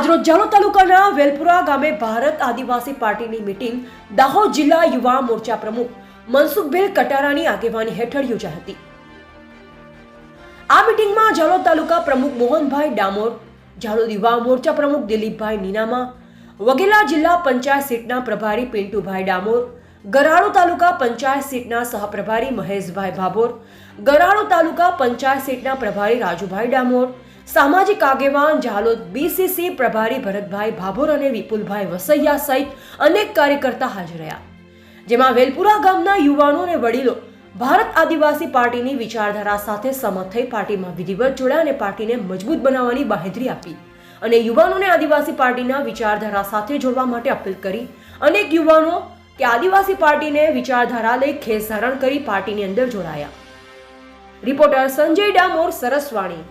આજરોજ જાલોદ તાલુકાના વેલપુરા ગામે ભારત આદિવાસી પાર્ટીની મીટિંગ દાહોદ જિલ્લા યુવા મોરચા પ્રમુખ મનસુખભાઈ કટારાની આગેવાની હેઠળ યોજાઈ હતી। આ મીટિંગમાં જાલોદ તાલુકા પ્રમુખ મોહનભાઈ ડામોર, જાલોદ યુવા મોરચા પ્રમુખ દિલીપભાઈ નીનામા, વઘેલા જિલ્લા પંચાયત સીટના પ્રભારી પિન્ટુભાઈ ડામોર, ગરાળો તાલુકા પંચાયત સીટના સહપ્રભારી મહેશભાઈ ભાભોર, ગરાળો તાલુકા પંચાયત સીટના પ્રભારી રાજુભાઈ ડામોર, સામાજિક આગેવાન જાલોદ બીસીસી પ્રભારી ભરતભાઈ ભાભોર અને વિપુલભાઈ વસૈયા સહિત અનેક કાર્યકર્તા હાજર રહ્યા, જેમાં વેલપુરા ગામના યુવાનો અને વડીલો ભારત આદિવાસી પાર્ટીની વિચારધારા સાથે સહમત થઈ પાર્ટીમાં વિધિવત જોડાયા અને પાર્ટીને મજબૂત બનાવવાની બાહેધરી આપી અને યુવાનોને આદિવાસી પાર્ટીના વિચારધારા સાથે જોડવા માટે અપીલ કરી। અનેક યુવાનો કે આદિવાસી પાર્ટીને વિચારધારા લઈ ખેસ ધારણ કરી પાર્ટીની અંદર જોડાયા। રિપોર્ટર સંજય ડામોર, સરસવાણી।